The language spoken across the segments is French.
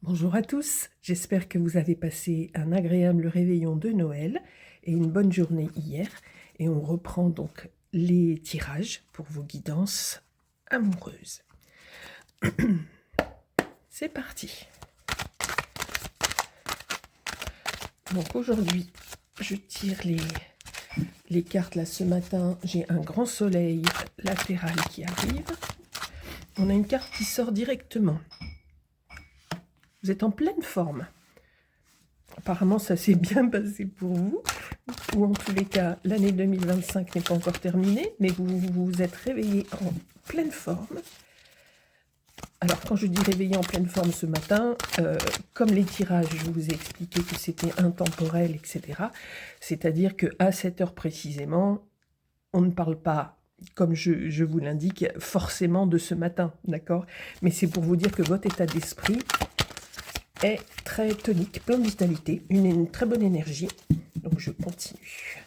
Bonjour à tous, j'espère que vous avez passé un agréable réveillon de Noël et une bonne journée hier. Et on reprend donc les tirages pour vos guidances amoureuses. C'est parti. Donc aujourd'hui, je tire les cartes là ce matin. J'ai un grand soleil latéral qui arrive. On a une carte qui sort directement. Vous êtes en pleine forme. Apparemment, ça s'est bien passé pour vous, ou en tous les cas, l'année 2025 n'est pas encore terminée, mais vous vous êtes réveillé en pleine forme. Alors, quand je dis réveillé en pleine forme ce matin, comme les tirages, je vous ai expliqué que c'était intemporel, etc. C'est-à-dire qu'à cette heure précisément, on ne parle pas, comme je vous l'indique, forcément de ce matin, d'accord? Mais c'est pour vous dire que votre état d'esprit est très tonique, plein de vitalité, une très bonne énergie. Donc je continue.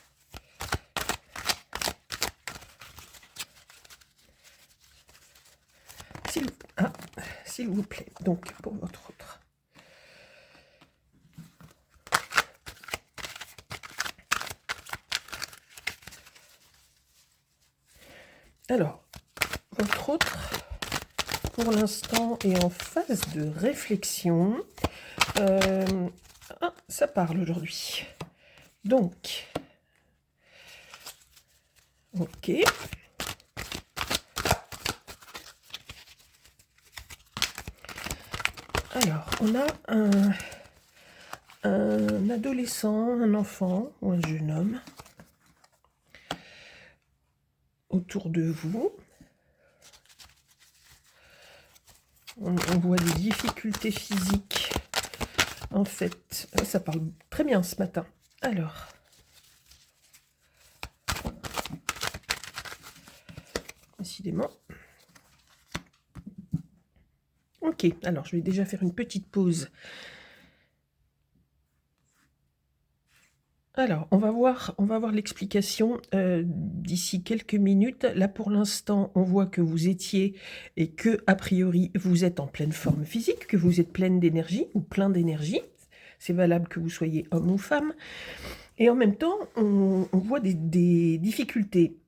S'il vous plaît, donc pour votre autre. Alors, votre autre, pour l'instant, est en phase de réflexion. Ça parle aujourd'hui. Donc, ok. Alors, on a un adolescent, un enfant ou un jeune homme autour de vous. On voit des difficultés physiques. En fait, ça parle très bien ce matin. Alors, décidément. Ok, alors je vais déjà faire une petite pause. Alors, on va voir l'explication d'ici quelques minutes. Là, pour l'instant, on voit que vous étiez et que, a priori, vous êtes en pleine forme physique, que vous êtes pleine d'énergie ou plein d'énergie. C'est valable que vous soyez homme ou femme. Et en même temps, on voit des difficultés.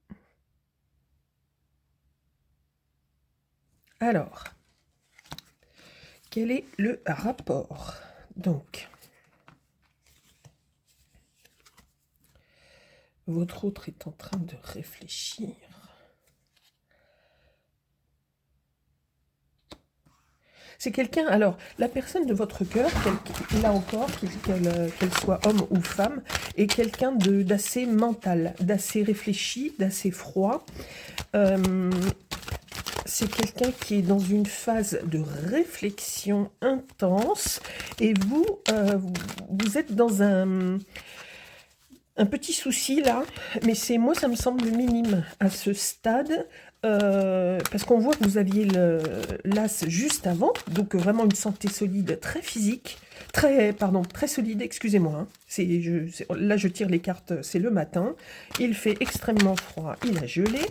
Alors, quel est le rapport? Donc, votre autre est en train de réfléchir. C'est quelqu'un, alors, la personne de votre cœur, là encore, qu'elle soit homme ou femme, est quelqu'un d'assez mental, d'assez réfléchi, d'assez froid. C'est quelqu'un qui est dans une phase de réflexion intense, et vous êtes dans un petit souci là, mais moi ça me semble minime à ce stade, parce qu'on voit que vous aviez l'as juste avant, donc vraiment une santé solide, très physique, très solide, excusez-moi, là je tire les cartes, c'est le matin, il fait extrêmement froid, il a gelé,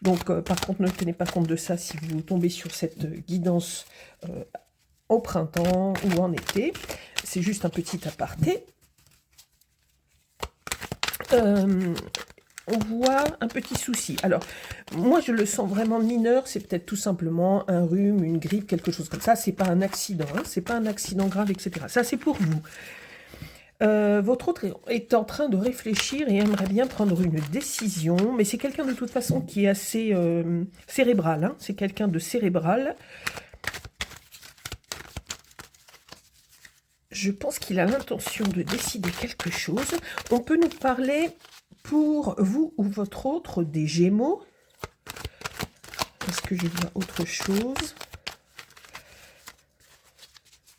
donc par contre ne tenez pas compte de ça si vous tombez sur cette guidance au printemps ou en été, c'est juste un petit aparté. On voit un petit souci. Alors, moi, je le sens vraiment mineur. C'est peut-être tout simplement un rhume, une grippe, quelque chose comme ça. C'est pas un accident, hein, c'est pas un accident grave, etc. Ça, c'est pour vous. Votre autre est en train de réfléchir et aimerait bien prendre une décision, mais c'est quelqu'un de toute façon qui est assez cérébral. Hein, c'est quelqu'un de cérébral. Je pense qu'il a l'intention de décider quelque chose. On peut nous parler, pour vous ou votre autre, des Gémeaux. Est-ce que je vois autre chose?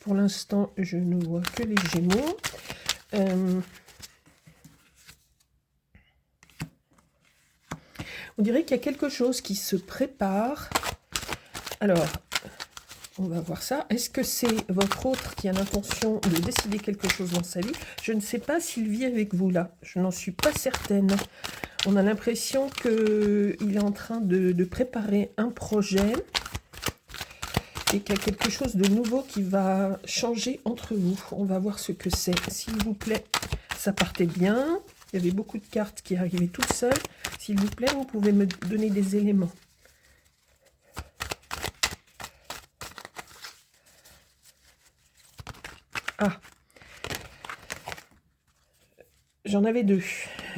Pour l'instant, je ne vois que les Gémeaux. On dirait qu'il y a quelque chose qui se prépare. Alors, on va voir ça. Est-ce que c'est votre autre qui a l'intention de décider quelque chose dans sa vie? Je ne sais pas s'il vit avec vous là. Je n'en suis pas certaine. On a l'impression qu'il est en train de préparer un projet. et qu'il y a quelque chose de nouveau qui va changer entre vous. On va voir ce que c'est. S'il vous plaît, ça partait bien. Il y avait beaucoup de cartes qui arrivaient toutes seules. S'il vous plaît, vous pouvez me donner des éléments. Ah, j'en avais deux.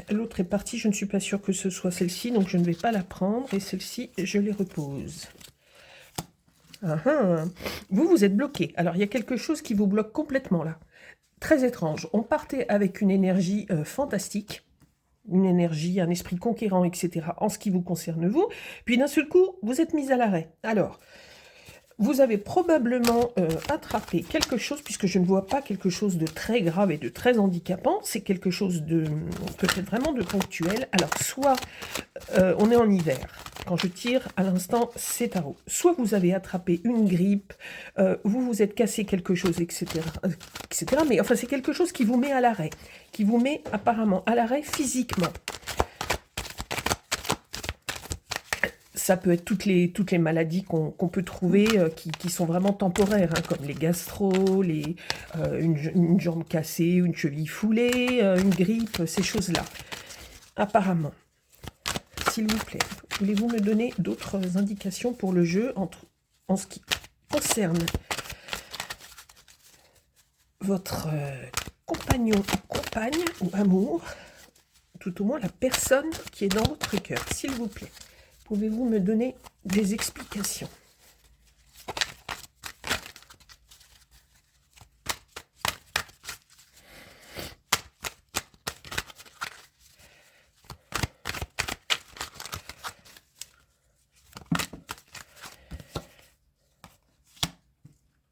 L'autre est partie, je ne suis pas sûre que ce soit celle-ci, donc je ne vais pas la prendre. Et celle-ci, je les repose. Vous êtes bloqué. Alors, il y a quelque chose qui vous bloque complètement là. Très étrange. On partait avec une énergie fantastique. Une énergie, un esprit conquérant, etc. en ce qui vous concerne vous. Puis d'un seul coup, vous êtes mis à l'arrêt. Alors, vous avez probablement attrapé quelque chose, puisque je ne vois pas quelque chose de très grave et de très handicapant. C'est quelque chose de peut-être vraiment de ponctuel. Alors, soit on est en hiver. Quand je tire, à l'instant, c'est tarot. Soit vous avez attrapé une grippe, vous vous êtes cassé quelque chose, etc. etc. Mais enfin, c'est quelque chose qui vous met à l'arrêt, qui vous met apparemment à l'arrêt physiquement. Ça peut être toutes les maladies qu'on peut trouver qui sont vraiment temporaires, hein, comme les gastro, une jambe cassée, une cheville foulée, une grippe, ces choses-là. Apparemment. S'il vous plaît, voulez-vous me donner d'autres indications pour le jeu en ce qui concerne votre compagnon ou compagne ou amour, tout au moins la personne qui est dans votre cœur, s'il vous plaît. Pouvez-vous me donner des explications?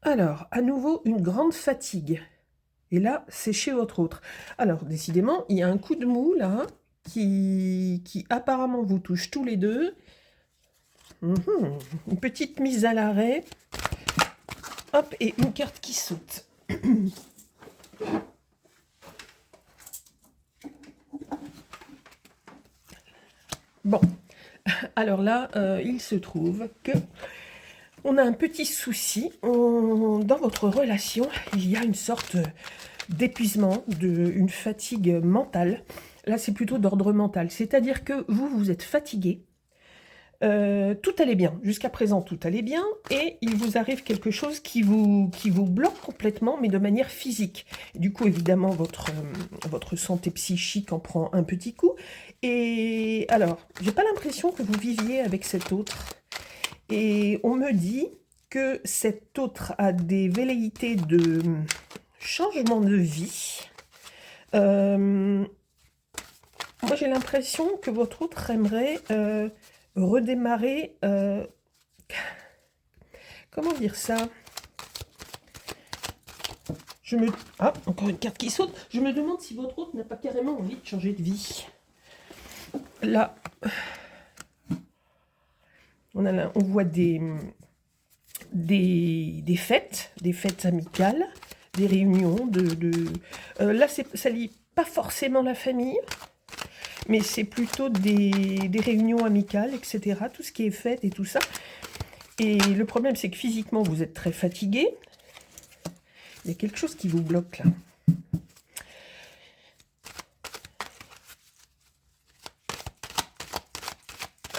Alors, à nouveau, une grande fatigue. Et là, c'est chez votre autre. Alors, décidément, il y a un coup de mou, là, qui apparemment vous touche tous les deux. Une petite mise à l'arrêt. Hop, et une carte qui saute. Bon, alors là, il se trouve que on a un petit souci. Dans votre relation, il y a une sorte d'épuisement, une fatigue mentale. Là, c'est plutôt d'ordre mental. C'est-à-dire que vous êtes fatigué. Tout allait bien. Jusqu'à présent, tout allait bien. Et il vous arrive quelque chose qui vous bloque complètement, mais de manière physique. Et du coup, évidemment, votre santé psychique en prend un petit coup. Et alors, j'ai pas l'impression que vous viviez avec cet autre. Et on me dit que cet autre a des velléités de changement de vie. Moi, j'ai l'impression que votre autre aimerait redémarrer... comment dire ça? Ah, encore une carte qui saute. Je me demande si votre autre n'a pas carrément envie de changer de vie. Là... On voit des fêtes amicales, des réunions. Là, ça lie pas forcément la famille, mais c'est plutôt des réunions amicales, etc. Tout ce qui est fête et tout ça. Et le problème, c'est que physiquement, vous êtes très fatigué. Il y a quelque chose qui vous bloque là.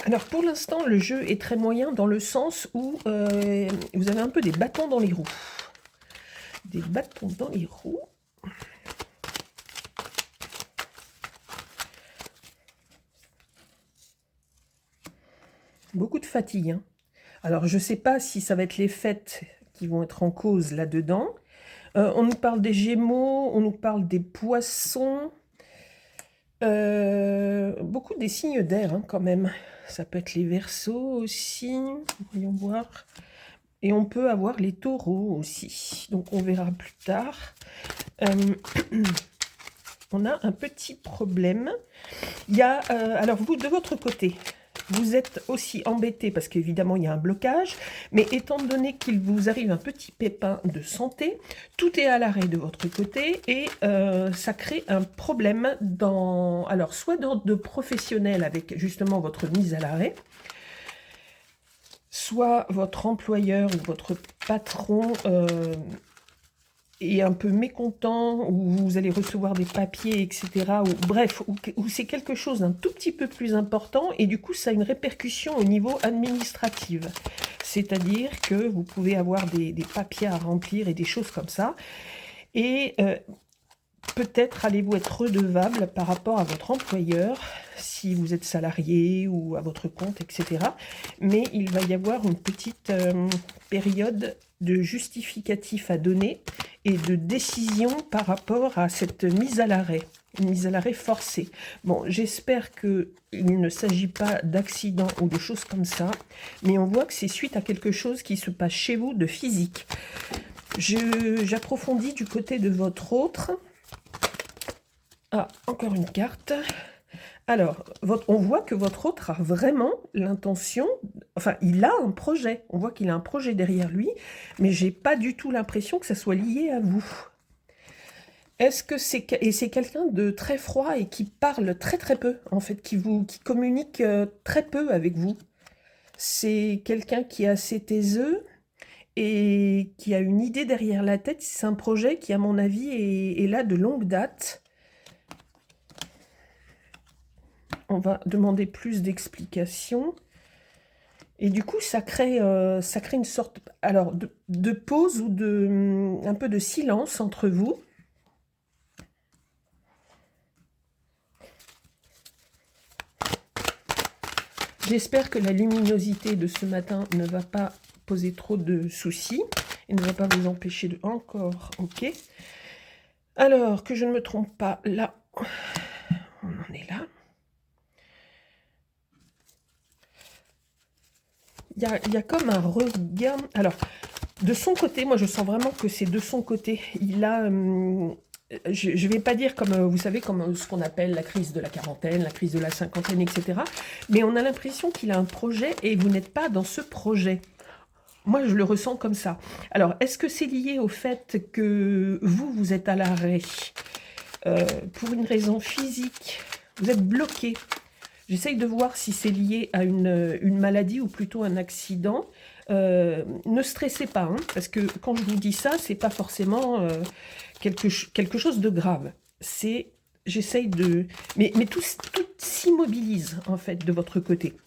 Alors pour l'instant, le jeu est très moyen dans le sens où vous avez un peu des bâtons dans les roues. Des bâtons dans les roues. Beaucoup de fatigue. Hein. Alors je ne sais pas si ça va être les fêtes qui vont être en cause là-dedans. On nous parle des Gémeaux, on nous parle des Poissons. Beaucoup des signes d'air hein, quand même. Ça peut être les Verseaux aussi, voyons voir. Et on peut avoir les Taureaux aussi. Donc on verra plus tard. On a un petit problème. Il y a, alors vous, de votre côté, vous êtes aussi embêté parce qu'évidemment il y a un blocage, mais étant donné qu'il vous arrive un petit pépin de santé, tout est à l'arrêt de votre côté et ça crée un problème alors soit d'ordre professionnel avec justement votre mise à l'arrêt, soit votre employeur ou votre patron est un peu mécontent, ou vous allez recevoir des papiers, etc. Ou bref, ou c'est quelque chose d'un tout petit peu plus important, et du coup, ça a une répercussion au niveau administratif. C'est-à-dire que vous pouvez avoir des papiers à remplir et des choses comme ça. Et peut-être allez-vous être redevable par rapport à votre employeur, si vous êtes salarié ou à votre compte, etc. Mais il va y avoir une petite période de justificatif à donner et de décision par rapport à cette mise à l'arrêt, une mise à l'arrêt forcée. Bon, j'espère qu'il ne s'agit pas d'accident ou de choses comme ça, mais on voit que c'est suite à quelque chose qui se passe chez vous de physique. J'approfondis du côté de votre autre. Ah, encore une carte. Alors, on voit que votre autre a vraiment l'intention, enfin, il a un projet. On voit qu'il a un projet derrière lui, mais j'ai pas du tout l'impression que ça soit lié à vous. Est-ce que c'est quelqu'un de très froid et qui parle très très peu, en fait, qui communique très peu avec vous? C'est quelqu'un qui est assez taiseux et qui a une idée derrière la tête. C'est un projet qui, à mon avis, est là de longue date. On va demander plus d'explications. Et du coup, ça crée une sorte alors, de pause ou un peu de silence entre vous. J'espère que la luminosité de ce matin ne va pas poser trop de soucis et ne va pas vous empêcher de... Encore, ok. Alors, que je ne me trompe pas, là, on en est là. Il y a comme un regain. Alors, de son côté, moi je sens vraiment que c'est de son côté. Il a, je ne vais pas dire comme, vous savez, comme ce qu'on appelle la crise de la quarantaine, la crise de la cinquantaine, etc. Mais on a l'impression qu'il a un projet et vous n'êtes pas dans ce projet. Moi, je le ressens comme ça. Alors, est-ce que c'est lié au fait que vous êtes à l'arrêt pour une raison physique? Vous êtes bloqué. J'essaye de voir si c'est lié à une maladie ou plutôt un accident. Ne stressez pas, hein, parce que quand je vous dis ça, c'est pas forcément quelque chose de grave. J'essaye de... Mais tout s'immobilise, en fait, de votre côté.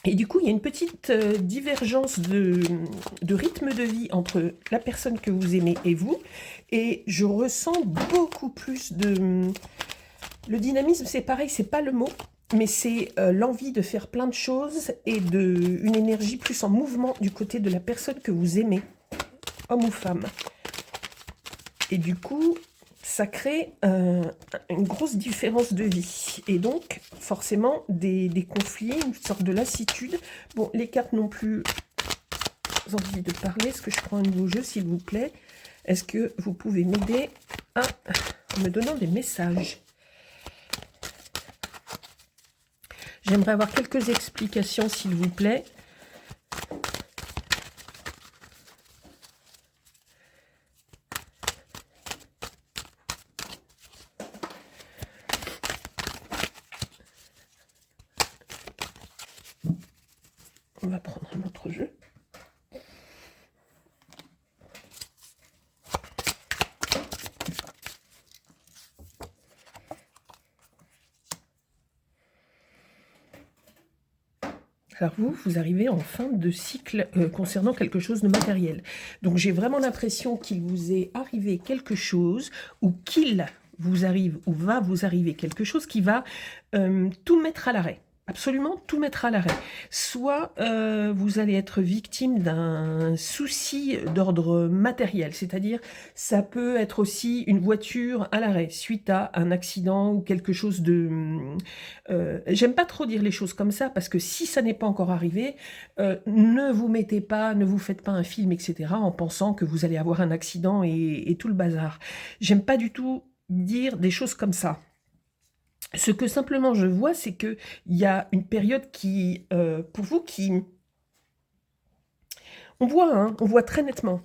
Et du coup, il y a une petite divergence de rythme de vie entre la personne que vous aimez et vous. Et je ressens beaucoup plus de... Le dynamisme, c'est pareil, c'est pas le mot, mais c'est l'envie de faire plein de choses et une énergie plus en mouvement du côté de la personne que vous aimez, homme ou femme. Et du coup, ça crée une grosse différence de vie. Et donc, forcément, des conflits, une sorte de lassitude. Bon, les cartes n'ont plus envie de parler. Est-ce que je prends un nouveau jeu, s'il vous plaît? Est-ce que vous pouvez m'aider en me donnant des messages? J'aimerais avoir quelques explications, s'il vous plaît. On va prendre un autre jeu. Alors vous arrivez en fin de cycle concernant quelque chose de matériel. Donc j'ai vraiment l'impression qu'il vous est arrivé quelque chose, ou qu'il vous arrive, ou va vous arriver quelque chose qui va tout mettre à l'arrêt. Absolument tout mettre à l'arrêt. Soit vous allez être victime d'un souci d'ordre matériel, c'est-à-dire ça peut être aussi une voiture à l'arrêt suite à un accident ou quelque chose de... J'aime pas trop dire les choses comme ça, parce que si ça n'est pas encore arrivé, ne vous mettez pas, ne vous faites pas un film, etc. en pensant que vous allez avoir un accident et tout le bazar. J'aime pas du tout dire des choses comme ça. Ce que simplement je vois, c'est qu'il y a une période qui, pour vous, qui... On voit très nettement.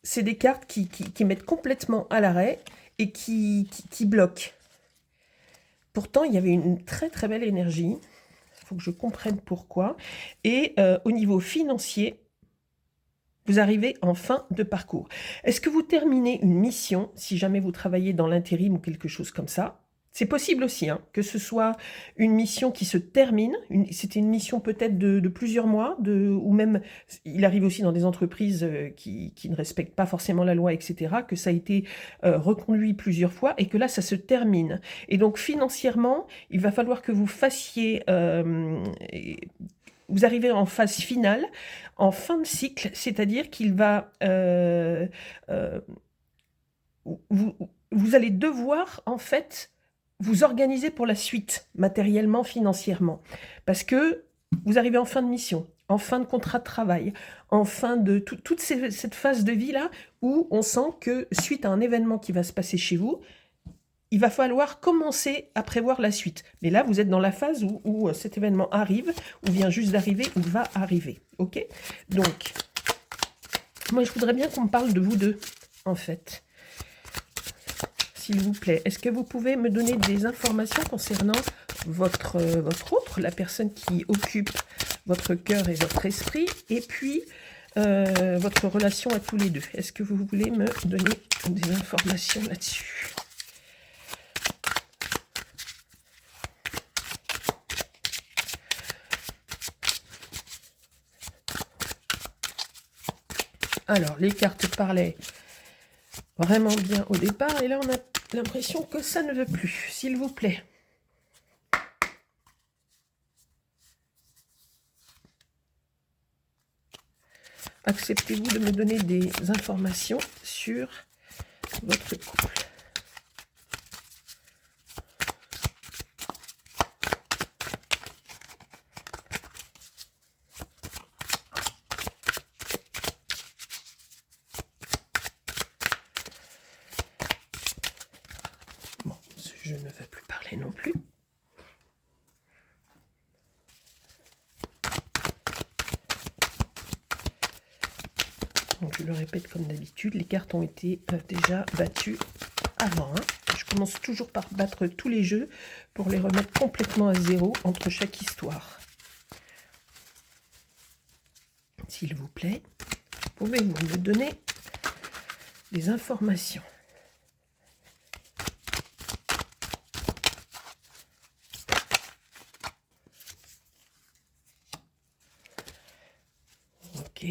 C'est des cartes qui mettent complètement à l'arrêt et qui bloquent. Pourtant, il y avait une très très belle énergie. Il faut que je comprenne pourquoi. Et au niveau financier, vous arrivez en fin de parcours. Est-ce que vous terminez une mission, si jamais vous travaillez dans l'intérim ou quelque chose comme ça? C'est possible aussi, hein, que ce soit une mission qui se termine, c'était une mission peut-être de plusieurs mois, ou même, il arrive aussi dans des entreprises qui ne respectent pas forcément la loi, etc., que ça a été reconduit plusieurs fois et que là, ça se termine. Et donc, financièrement, il va falloir que vous fassiez... vous arrivez en phase finale, en fin de cycle, c'est-à-dire qu'il va... vous allez devoir, en fait, vous organiser pour la suite, matériellement, financièrement. Parce que vous arrivez en fin de mission, en fin de contrat de travail, en fin de toute cette phase de vie-là, où on sent que, suite à un événement qui va se passer chez vous, il va falloir commencer à prévoir la suite. Mais là, vous êtes dans la phase où cet événement arrive, ou vient juste d'arriver, ou va arriver. Ok? Donc, moi, je voudrais bien qu'on me parle de vous deux, en fait. S'il vous plaît, est-ce que vous pouvez me donner des informations concernant votre autre, la personne qui occupe votre cœur et votre esprit, et puis votre relation à tous les deux? Est-ce que vous voulez me donner des informations là-dessus? Alors, les cartes parlaient vraiment bien au départ, et là, on a l'impression que ça ne veut plus, s'il vous plaît. Acceptez-vous de me donner des informations sur votre couple? Bon, je ne veux plus parler non plus. Donc, je le répète comme d'habitude, les cartes ont été déjà battues avant. Je commence toujours par battre tous les jeux pour les remettre complètement à zéro entre chaque histoire. S'il vous plaît, pouvez-vous me donner des informations? Ok.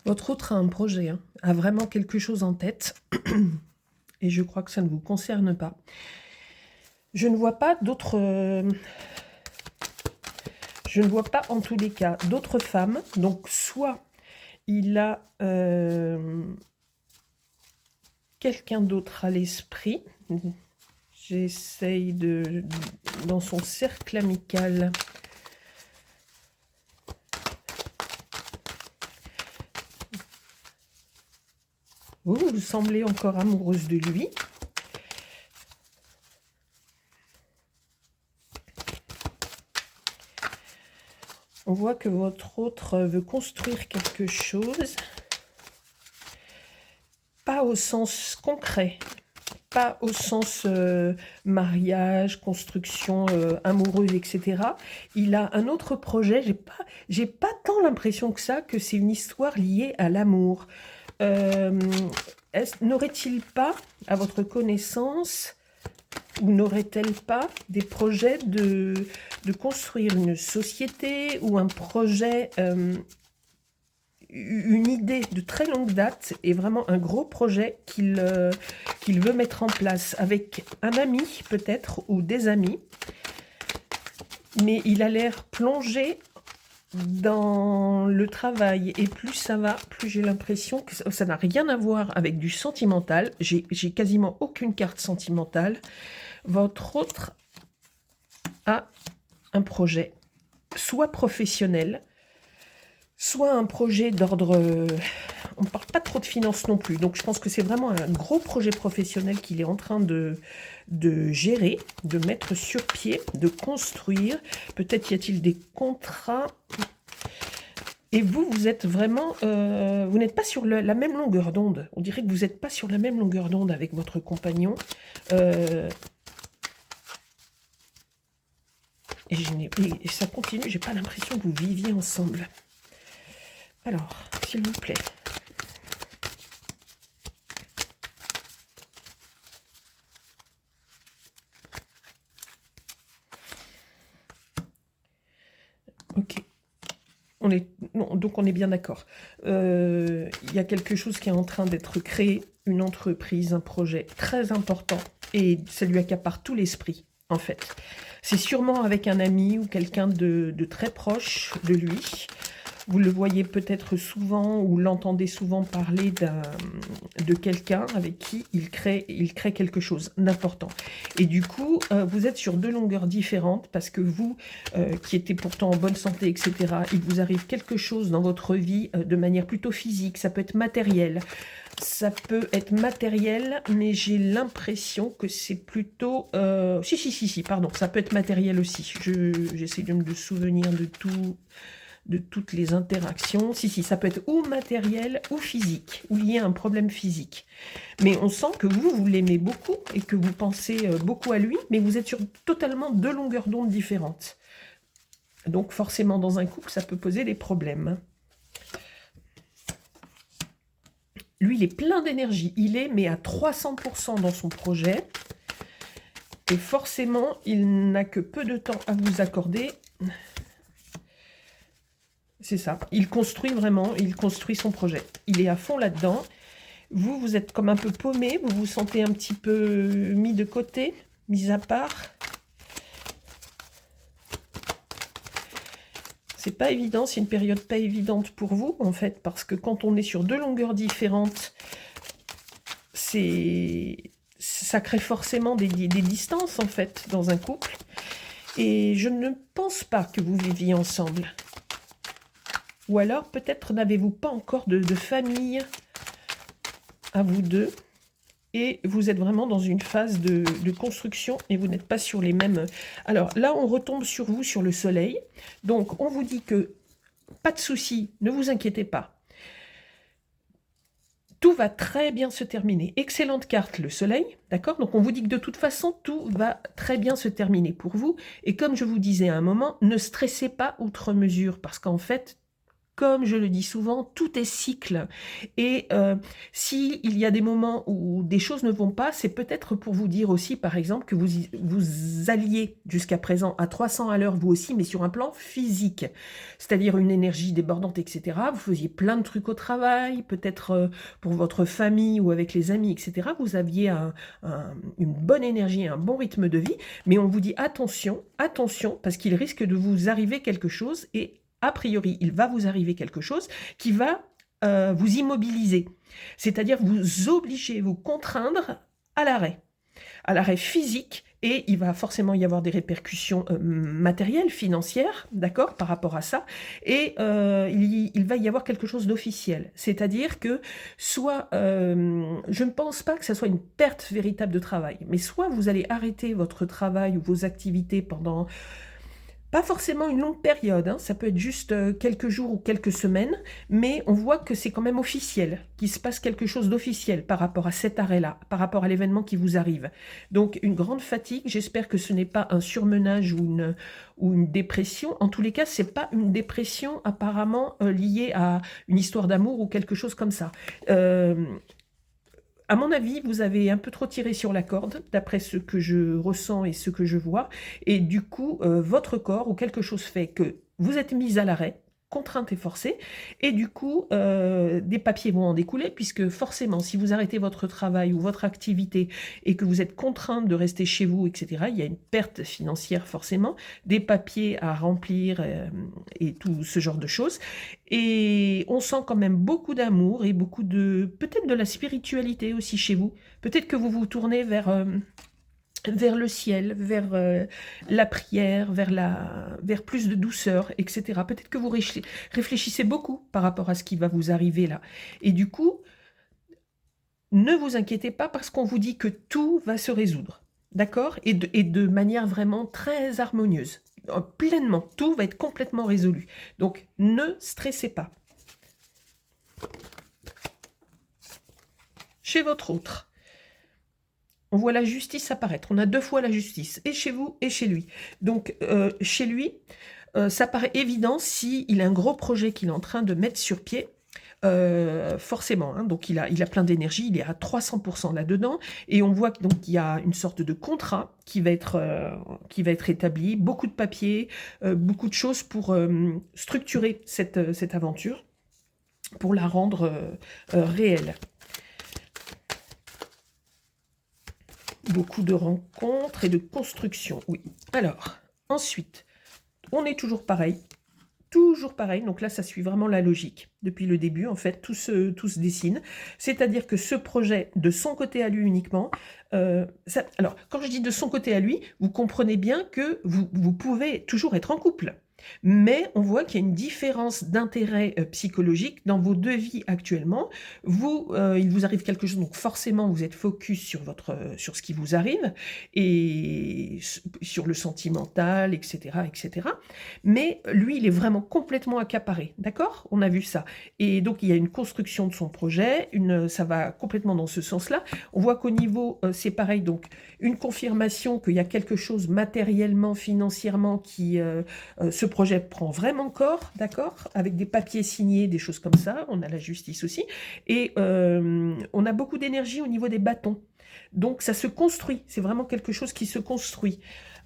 Votre autre a un projet, hein, a vraiment quelque chose en tête, et je crois que ça ne vous concerne pas. Je ne vois pas d'autres... je ne vois pas en tous les cas d'autres femmes, donc soit il a quelqu'un d'autre à l'esprit, j'essaye de... dans son cercle amical... Vous semblez encore amoureuse de lui. On voit que votre autre veut construire quelque chose. Pas au sens concret. Pas au sens mariage, construction amoureuse, etc. Il a un autre projet. J'ai pas tant l'impression que ça, que c'est une histoire liée à l'amour. N'aurait-il pas, à votre connaissance, ou n'aurait-elle pas des projets de construire une société ou un projet, une idée de très longue date et vraiment un gros projet qu'il veut mettre en place avec un ami peut-être ou des amis, mais il a l'air plongé dans le travail, et plus ça va, plus j'ai l'impression que ça n'a rien à voir avec du sentimental. J'ai quasiment aucune carte sentimentale. Votre autre a un projet, soit professionnel, soit un projet d'ordre... on ne parle pas trop de finances non plus, donc je pense que c'est vraiment un gros projet professionnel qu'il est en train de gérer, de mettre sur pied, de construire. Peut-être y a-t-il des contrats. Et vous êtes vraiment... vous n'êtes pas sur la même longueur d'onde. On dirait que vous n'êtes pas sur la même longueur d'onde avec votre compagnon. Et ça continue, j'ai pas l'impression que vous viviez ensemble. Alors, s'il vous plaît. Ok. Donc on est bien d'accord. Il y a quelque chose qui est en train d'être créé, une entreprise, un projet très important, et ça lui accapare tout l'esprit, en fait. C'est sûrement avec un ami ou quelqu'un de très proche de lui. Vous le voyez peut-être souvent ou l'entendez souvent parler de quelqu'un avec qui il crée quelque chose d'important. Et du coup, vous êtes sur deux longueurs différentes parce que vous, qui étiez pourtant en bonne santé, etc., il vous arrive quelque chose dans votre vie de manière plutôt physique, ça peut être matériel. Ça peut être matériel, mais j'ai l'impression que c'est plutôt... Si, pardon, ça peut être matériel aussi. J'essaie de me souvenir de toutes les interactions. Si, ça peut être ou matériel ou physique, ou lié à un problème physique. Mais on sent que vous l'aimez beaucoup et que vous pensez beaucoup à lui, mais vous êtes sur totalement deux longueurs d'onde différentes. Donc forcément, dans un couple, ça peut poser des problèmes. Lui, il est plein d'énergie. Il est, mais à 300% dans son projet. Et forcément, il n'a que peu de temps à vous accorder. C'est ça. Il construit vraiment, il construit son projet. Il est à fond là-dedans. Vous êtes comme un peu paumé. Vous vous sentez un petit peu mis de côté, mis à part. C'est pas évident, c'est une période pas évidente pour vous, en fait, parce que quand on est sur deux longueurs différentes, ça crée forcément des distances, en fait, dans un couple. Et je ne pense pas que vous viviez ensemble. Ou alors, peut-être n'avez-vous pas encore de famille à vous deux. Et vous êtes vraiment dans une phase de construction et vous n'êtes pas sur les mêmes... Alors là, on retombe sur vous, sur le soleil. Donc, on vous dit que pas de souci, ne vous inquiétez pas. Tout va très bien se terminer. Excellente carte, le soleil, d'accord? Donc, on vous dit que de toute façon, tout va très bien se terminer pour vous. Et comme je vous disais à un moment, ne stressez pas outre mesure parce qu'en fait... Comme je le dis souvent, tout est cycle. Et s'il y a des moments où des choses ne vont pas, c'est peut-être pour vous dire aussi, par exemple, que vous alliez jusqu'à présent à 300 à l'heure, vous aussi, mais sur un plan physique. C'est-à-dire une énergie débordante, etc. Vous faisiez plein de trucs au travail, peut-être pour votre famille ou avec les amis, etc. Vous aviez une bonne énergie, un bon rythme de vie. Mais on vous dit attention, attention, parce qu'il risque de vous arriver quelque chose et a priori, il va vous arriver quelque chose qui va vous immobiliser. C'est-à-dire vous obliger, vous contraindre à l'arrêt physique, et il va forcément y avoir des répercussions matérielles, financières, d'accord, par rapport à ça, et il va y avoir quelque chose d'officiel. C'est-à-dire que soit, je ne pense pas que ça soit une perte véritable de travail, mais soit vous allez arrêter votre travail ou vos activités pendant... Pas forcément une longue période, hein, ça peut être juste quelques jours ou quelques semaines, mais on voit que c'est quand même officiel, qu'il se passe quelque chose d'officiel par rapport à cet arrêt-là, par rapport à l'événement qui vous arrive. Donc une grande fatigue, j'espère que ce n'est pas un surmenage ou une dépression. En tous les cas, ce n'est pas une dépression apparemment liée à une histoire d'amour ou quelque chose comme ça. À mon avis, vous avez un peu trop tiré sur la corde, d'après ce que je ressens et ce que je vois. Et du coup, votre corps ou quelque chose fait que vous êtes mis à l'arrêt. contrainte et forcée, et du coup, des papiers vont en découler, puisque forcément, si vous arrêtez votre travail ou votre activité et que vous êtes contrainte de rester chez vous, etc., il y a une perte financière forcément, des papiers à remplir et tout ce genre de choses. Et on sent quand même beaucoup d'amour et beaucoup de, peut-être de la spiritualité aussi chez vous. Peut-être que vous vous tournez vers le ciel, vers la prière, vers plus de douceur, etc. Peut-être que vous réfléchissez beaucoup par rapport à ce qui va vous arriver là. Et du coup, ne vous inquiétez pas parce qu'on vous dit que tout va se résoudre, d'accord, et de manière vraiment très harmonieuse. Pleinement, tout va être complètement résolu. Donc, ne stressez pas. Chez votre autre, on voit la justice apparaître. On a 2 fois la justice, et chez vous et chez lui. Donc, chez lui, ça paraît évident s'il a un gros projet qu'il est en train de mettre sur pied. Forcément, hein, donc il a plein d'énergie, il est à 300% là-dedans, et on voit qu'il y a une sorte de contrat qui va être établi, beaucoup de papiers, beaucoup de choses pour structurer cette aventure, pour la rendre réelle. Beaucoup de rencontres et de construction, oui. Alors, ensuite, on est toujours pareil. Toujours pareil, donc là ça suit vraiment la logique. Depuis le début, en fait, tout se dessine. C'est-à-dire que ce projet, de son côté à lui uniquement, alors quand je dis de son côté à lui, vous comprenez bien que vous pouvez toujours être en couple. Mais on voit qu'il y a une différence d'intérêt psychologique dans vos 2 vies actuellement. Il vous arrive quelque chose, donc forcément vous êtes focus sur ce qui vous arrive, et sur le sentimental, etc., etc. Mais lui, il est vraiment complètement accaparé, d'accord? On a vu ça. Et donc, il y a une construction de son projet, ça va complètement dans ce sens-là. On voit qu'au niveau, c'est pareil, donc une confirmation qu'il y a quelque chose matériellement, financièrement, qui ce projet prend vraiment corps, d'accord? Avec des papiers signés, des choses comme ça. On a la justice aussi. Et on a beaucoup d'énergie au niveau des bâtons. Donc, ça se construit. C'est vraiment quelque chose qui se construit.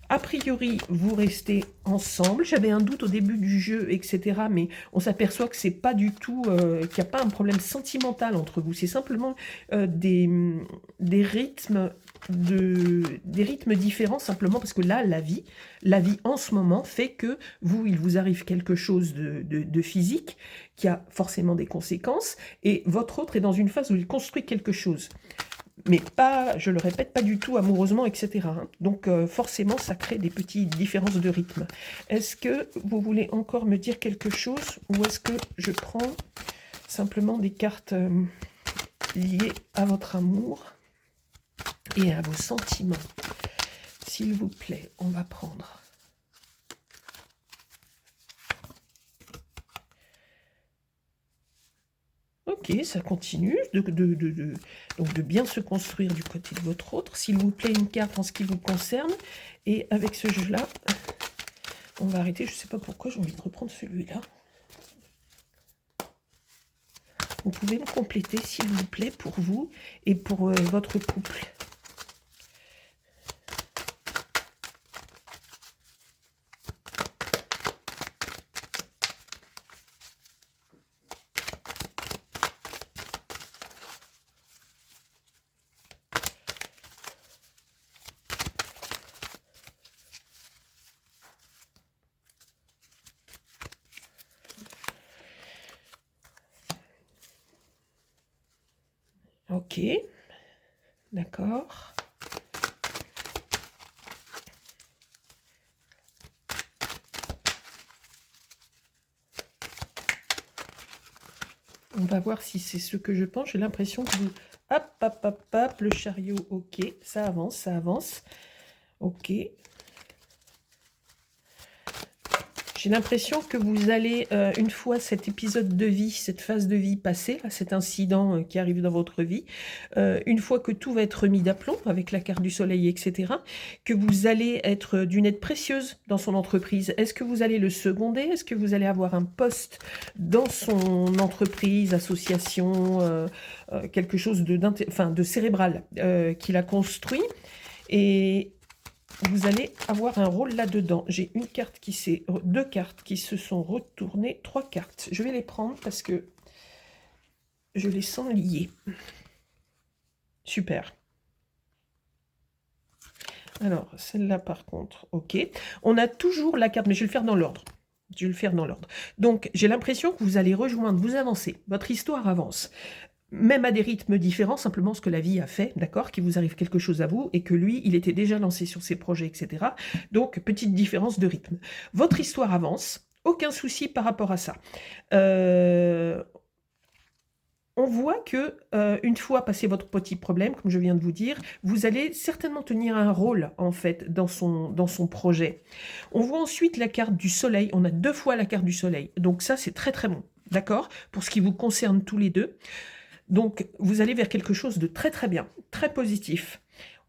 A priori, vous restez ensemble. J'avais un doute au début du jeu, etc. Mais on s'aperçoit que c'est pas du tout, qu'il n'y a pas un problème sentimental entre vous. C'est simplement des rythmes différents, simplement parce que là, la vie en ce moment fait que il vous arrive quelque chose de physique qui a forcément des conséquences, et votre autre est dans une phase où il construit quelque chose. Mais pas, je le répète, pas du tout amoureusement, etc. hein. Donc forcément, ça crée des petites différences de rythme. Est-ce que vous voulez encore me dire quelque chose, ou est-ce que je prends simplement des cartes liées à votre amour et à vos sentiments? S'il vous plaît, on va prendre... Ok, ça continue donc de bien se construire du côté de votre autre. S'il vous plaît, une carte en ce qui vous concerne. Et avec ce jeu-là, on va arrêter. Je ne sais pas pourquoi j'ai envie de reprendre celui-là. Vous pouvez me compléter, s'il vous plaît, pour vous et pour votre couple. Ok, d'accord. On va voir si c'est ce que je pense. J'ai l'impression que vous... Hop, hop, hop, hop, le chariot, ok, ça avance, ça avance. Ok. J'ai l'impression que vous allez, une fois cet épisode de vie, cette phase de vie passée, cet incident qui arrive dans votre vie, une fois que tout va être remis d'aplomb avec la carte du soleil, etc., que vous allez être d'une aide précieuse dans son entreprise. Est-ce que vous allez le seconder? Est-ce que vous allez avoir un poste dans son entreprise, association, quelque chose de cérébral qu'il a construit? Et vous allez avoir un rôle là-dedans. J'ai deux cartes qui se sont retournées, 3 cartes. Je vais les prendre parce que je les sens liées. Super. Alors, celle-là, par contre, ok. On a toujours la carte, mais je vais le faire dans l'ordre. Je vais le faire dans l'ordre. Donc, j'ai l'impression que vous allez rejoindre, vous avancez. Votre histoire avance. Même à des rythmes différents, simplement ce que la vie a fait, d'accord, qu'il vous arrive quelque chose à vous, et que lui, il était déjà lancé sur ses projets, etc. Donc, petite différence de rythme. Votre histoire avance, aucun souci par rapport à ça. On voit que, une fois passé votre petit problème, comme je viens de vous dire, vous allez certainement tenir un rôle, en fait, dans son projet. On voit ensuite la carte du soleil. On a 2 fois la carte du soleil. Donc ça, c'est très, très bon. D'accord? Pour ce qui vous concerne tous les deux. Donc, vous allez vers quelque chose de très, très bien. Très positif.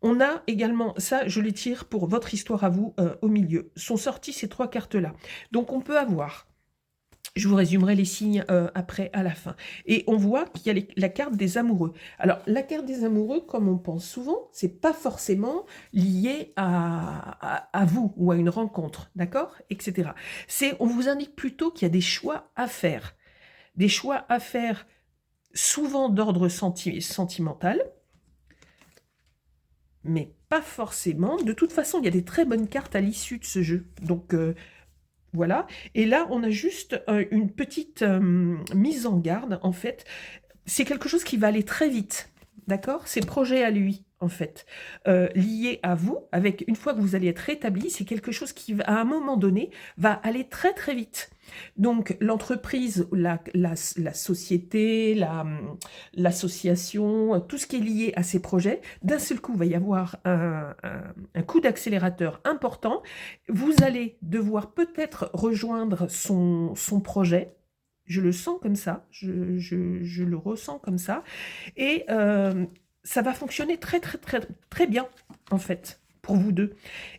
On a également, ça, je les tire pour votre histoire à vous, au milieu. Sont sorties ces 3 cartes-là. Donc, on peut avoir... Je vous résumerai les signes après, à la fin. Et on voit qu'il y a la carte des amoureux. Alors, la carte des amoureux, comme on pense souvent, c'est pas forcément lié à vous ou à une rencontre, d'accord, etc. On vous indique plutôt qu'il y a des choix à faire. Des choix à faire souvent d'ordre sentimental, mais pas forcément. De toute façon, il y a des très bonnes cartes à l'issue de ce jeu. Donc... voilà, et là, on a juste une petite mise en garde, en fait. C'est quelque chose qui va aller très vite, d'accord? C'est projet à lui, en fait. Lié à vous, une fois que vous allez être rétabli, c'est quelque chose qui, à un moment donné, va aller très très vite. Donc, l'entreprise, la société, l'association, tout ce qui est lié à ces projets, d'un seul coup, il va y avoir un coup d'accélérateur important. Vous allez devoir peut-être rejoindre son projet. Je le sens comme ça, je le ressens comme ça. Et ça va fonctionner très, très, très, très bien, en fait, pour vous deux.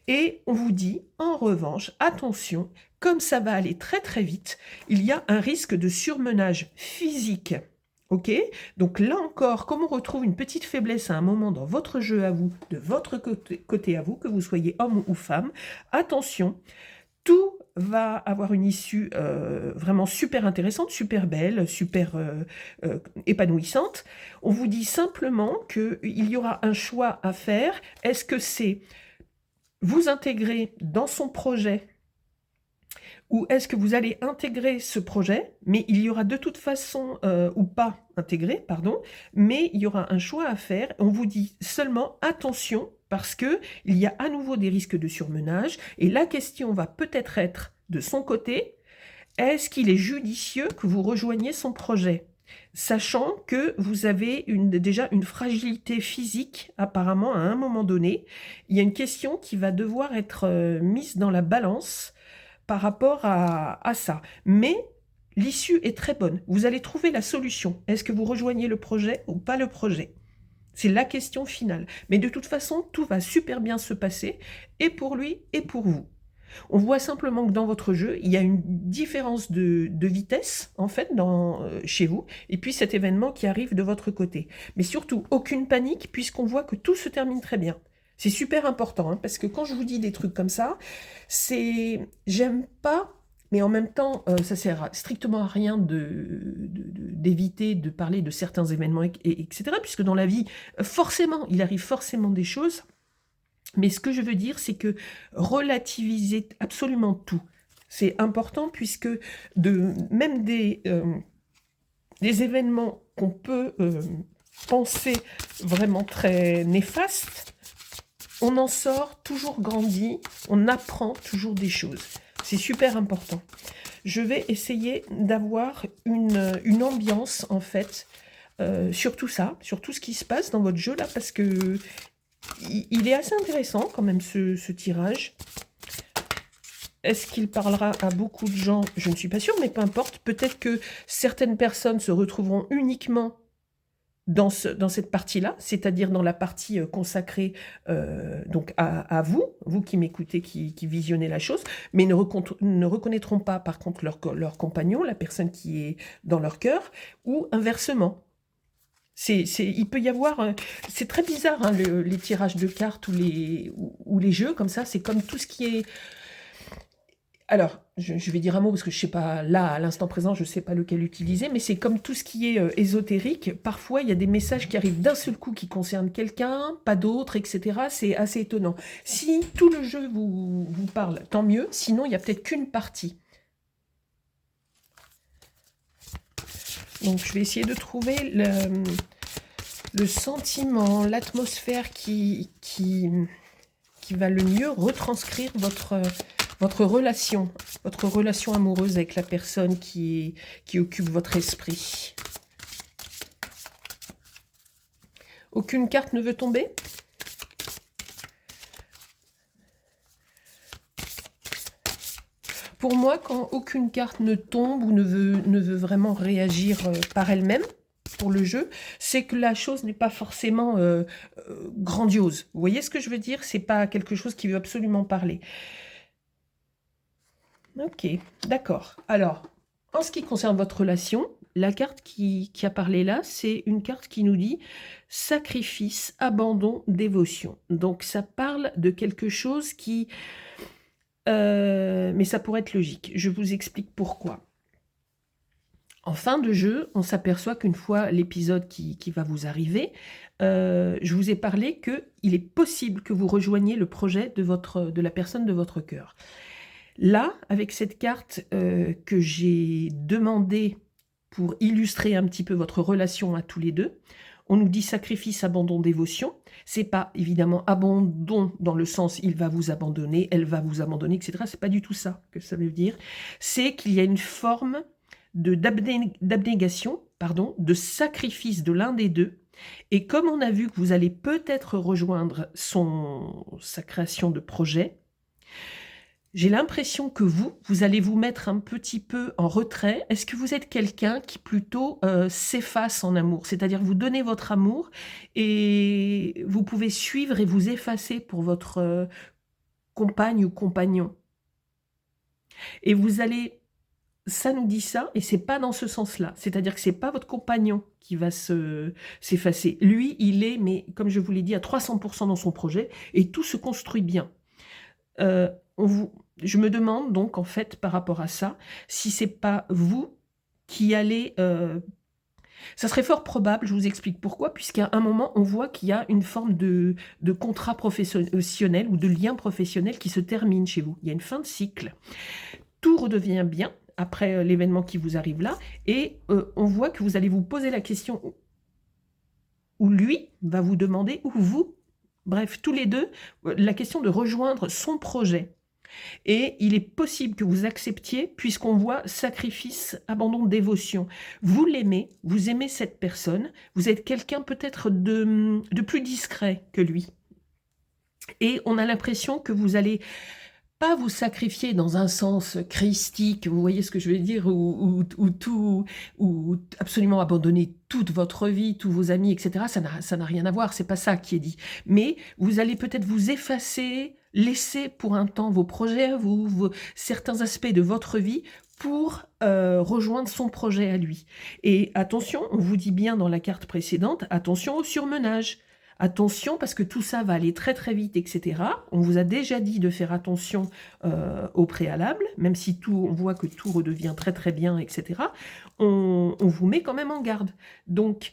Et on vous dit, en revanche, attention, comme ça va aller très, très vite, il y a un risque de surmenage physique. Ok? Donc là encore, comme on retrouve une petite faiblesse à un moment dans votre jeu à vous, de votre côté à vous, que vous soyez homme ou femme, attention, tout va avoir une issue vraiment super intéressante, super belle, super épanouissante. On vous dit simplement qu'il y aura un choix à faire. Est-ce que c'est vous intégrer dans son projet ou est-ce que vous allez intégrer ce projet, mais il y aura de toute façon, ou pas intégré, pardon, mais il y aura un choix à faire. On vous dit seulement attention, parce qu'il y a à nouveau des risques de surmenage, et la question va peut-être être de son côté, est-ce qu'il est judicieux que vous rejoigniez son projet ? Sachant que vous avez déjà une fragilité physique, apparemment, à un moment donné. Il y a une question qui va devoir être mise dans la balance par rapport à ça. Mais l'issue est très bonne. Vous allez trouver la solution. Est-ce que vous rejoignez le projet ou pas le projet ? C'est la question finale. Mais de toute façon, tout va super bien se passer, et pour lui et pour vous. On voit simplement que dans votre jeu, il y a une différence de vitesse, en fait, chez vous, et puis cet événement qui arrive de votre côté. Mais surtout, aucune panique, puisqu'on voit que tout se termine très bien. C'est super important, hein, parce que quand je vous dis des trucs comme ça, j'aime pas, mais en même temps, ça sert strictement à rien d'éviter de parler de certains événements, etc., puisque dans la vie, forcément, il arrive forcément des choses. Mais ce que je veux dire, c'est que relativiser absolument tout, c'est important, puisque même des événements qu'on peut penser vraiment très néfastes, on en sort toujours grandi, on apprend toujours des choses. C'est super important. Je vais essayer d'avoir une ambiance, en fait, sur tout ça, sur tout ce qui se passe dans votre jeu, là, parce que il est assez intéressant, quand même, ce tirage. Est-ce qu'il parlera à beaucoup de gens? Je ne suis pas sûre, mais peu importe. Peut-être que certaines personnes se retrouveront uniquement dans cette partie-là, c'est-à-dire dans la partie consacrée donc à vous qui m'écoutez, qui visionnez la chose, mais ne reconnaîtront pas par contre leur compagnon, la personne qui est dans leur cœur, ou inversement. Il peut y avoir... c'est très bizarre, hein, les tirages de cartes ou les jeux comme ça. C'est comme tout ce qui est... Alors, je vais dire un mot parce que je ne sais pas, là, à l'instant présent, je ne sais pas lequel utiliser, mais c'est comme tout ce qui est ésotérique. Parfois, il y a des messages qui arrivent d'un seul coup qui concernent quelqu'un, pas d'autres, etc. C'est assez étonnant. Si tout le jeu vous parle, tant mieux. Sinon, il n'y a peut-être qu'une partie. Donc, je vais essayer de trouver le sentiment, l'atmosphère qui va le mieux retranscrire votre relation amoureuse avec la personne qui occupe votre esprit. Aucune carte ne veut tomber? Pour moi, quand aucune carte ne tombe ou ne veut vraiment réagir par elle-même pour le jeu, c'est que la chose n'est pas forcément grandiose. Vous voyez ce que je veux dire? C'est pas quelque chose qui veut absolument parler. Ok, d'accord. Alors, en ce qui concerne votre relation, la carte qui a parlé là, c'est une carte qui nous dit sacrifice, abandon, dévotion. Donc, ça parle de quelque chose qui... mais ça pourrait être logique. Je vous explique pourquoi. En fin de jeu, on s'aperçoit qu'une fois l'épisode qui va vous arriver, je vous ai parlé qu'il est possible que vous rejoigniez le projet de la personne de votre cœur. Là, avec cette carte que j'ai demandée pour illustrer un petit peu votre relation à tous les deux, on nous dit sacrifice, abandon, dévotion. C'est pas évidemment abandon dans le sens il va vous abandonner, elle va vous abandonner, etc. C'est pas du tout ça que ça veut dire. C'est qu'il y a une forme d'abnégation, de sacrifice de l'un des deux. Et comme on a vu que vous allez peut-être rejoindre sa création de projet, j'ai l'impression que vous allez vous mettre un petit peu en retrait. Est-ce que vous êtes quelqu'un qui plutôt s'efface en amour? C'est-à-dire vous donnez votre amour et vous pouvez suivre et vous effacer pour votre compagne ou compagnon. Et vous allez... Ça nous dit ça, et c'est pas dans ce sens-là. C'est-à-dire que c'est pas votre compagnon qui va s'effacer. Lui, il est, mais comme je vous l'ai dit, à 300% dans son projet, et tout se construit bien. Je me demande donc, en fait, par rapport à ça, si c'est pas vous qui allez... ça serait fort probable, je vous explique pourquoi, puisqu'à un moment, on voit qu'il y a une forme de contrat professionnel ou de lien professionnel qui se termine chez vous. Il y a une fin de cycle. Tout redevient bien après l'événement qui vous arrive là, et on voit que vous allez vous poser la question, ou lui va vous demander, ou vous, bref, tous les deux, la question de rejoindre son projet. Et il est possible que vous acceptiez, puisqu'on voit sacrifice, abandon, dévotion. Vous l'aimez, vous aimez cette personne, vous êtes quelqu'un peut-être de plus discret que lui. Et on a l'impression que vous allez... pas vous sacrifier dans un sens christique, vous voyez ce que je veux dire, ou absolument abandonner toute votre vie, tous vos amis, etc. Ça n'a rien à voir, c'est pas ça qui est dit. Mais vous allez peut-être vous effacer, laisser pour un temps vos projets, certains aspects de votre vie pour rejoindre son projet à lui. Et attention, on vous dit bien dans la carte précédente, attention au surmenage. Attention, parce que tout ça va aller très très vite, etc. On vous a déjà dit de faire attention au préalable, même si on voit que tout redevient très très bien, etc. On vous met quand même en garde. Donc,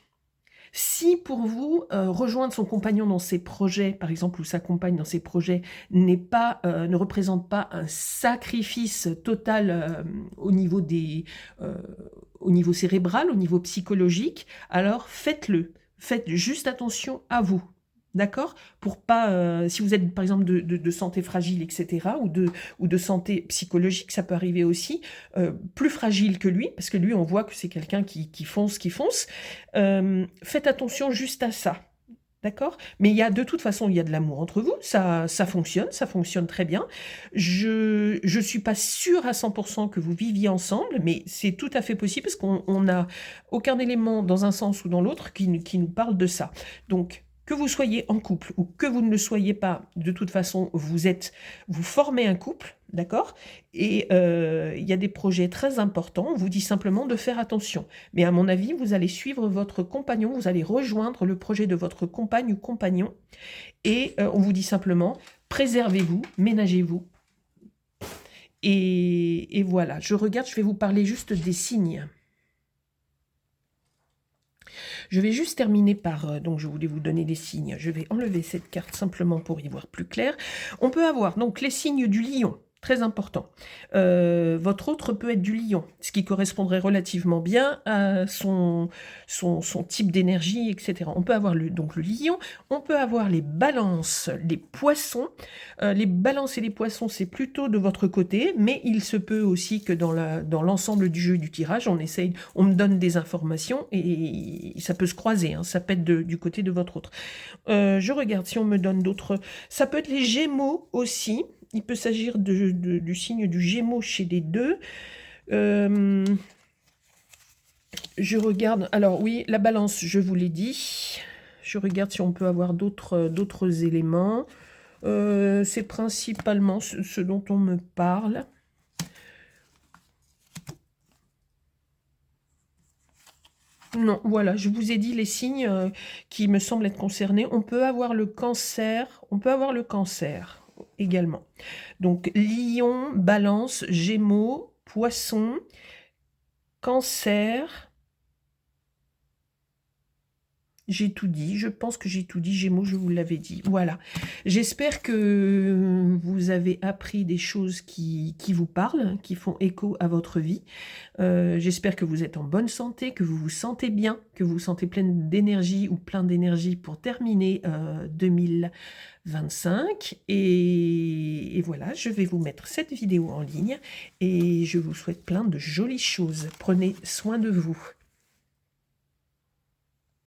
si pour vous, rejoindre son compagnon dans ses projets, par exemple, ou sa compagne dans ses projets, ne représente pas un sacrifice total au niveau cérébral, au niveau psychologique, alors faites-le. Faites juste attention à vous, d'accord? Pour pas, si vous êtes par exemple de santé fragile, etc., ou de santé psychologique, ça peut arriver aussi, plus fragile que lui, parce que lui, on voit que c'est quelqu'un qui fonce. Faites attention juste à ça, d'accord? Mais de toute façon, il y a de l'amour entre vous, ça fonctionne très bien. Je suis pas sûre à 100% que vous viviez ensemble, mais c'est tout à fait possible parce qu'on n'a aucun élément dans un sens ou dans l'autre qui nous parle de ça. Donc, que vous soyez en couple ou que vous ne le soyez pas, de toute façon, vous formez un couple, d'accord? Et il y a des projets très importants, on vous dit simplement de faire attention. Mais à mon avis, vous allez suivre votre compagnon, vous allez rejoindre le projet de votre compagne ou compagnon. Et on vous dit simplement, préservez-vous, ménagez-vous. Et voilà, je regarde, je vais vous parler juste des signes. Je vais juste terminer par, donc je voulais vous donner des signes. Je vais enlever cette carte simplement pour y voir plus clair. On peut avoir donc les signes du lion. Très important. Votre autre peut être du lion, ce qui correspondrait relativement bien à son type d'énergie, etc. On peut avoir donc le lion, on peut avoir les balances, les poissons. Les balances et les poissons, c'est plutôt de votre côté, mais il se peut aussi que dans l'ensemble du jeu du tirage, on me donne des informations et ça peut se croiser, hein, ça peut être du côté de votre autre. Je regarde si on me donne d'autres... Ça peut être les Gémeaux aussi. Il peut s'agir du signe du Gémeaux chez les deux. Je regarde... Alors oui, la balance, je vous l'ai dit. Je regarde si on peut avoir d'autres éléments. C'est principalement ce dont on me parle. Non, voilà, je vous ai dit les signes qui me semblent être concernés. On peut avoir le cancer, également. Donc, lion, balance, gémeaux, poisson, cancer. J'ai tout dit, je pense que j'ai tout dit, Gémeaux, je vous l'avais dit. Voilà, j'espère que vous avez appris des choses qui vous parlent, qui font écho à votre vie. J'espère que vous êtes en bonne santé, que vous vous sentez bien, que vous vous sentez pleine d'énergie ou plein d'énergie pour terminer 2025. Et voilà, je vais vous mettre cette vidéo en ligne et je vous souhaite plein de jolies choses. Prenez soin de vous.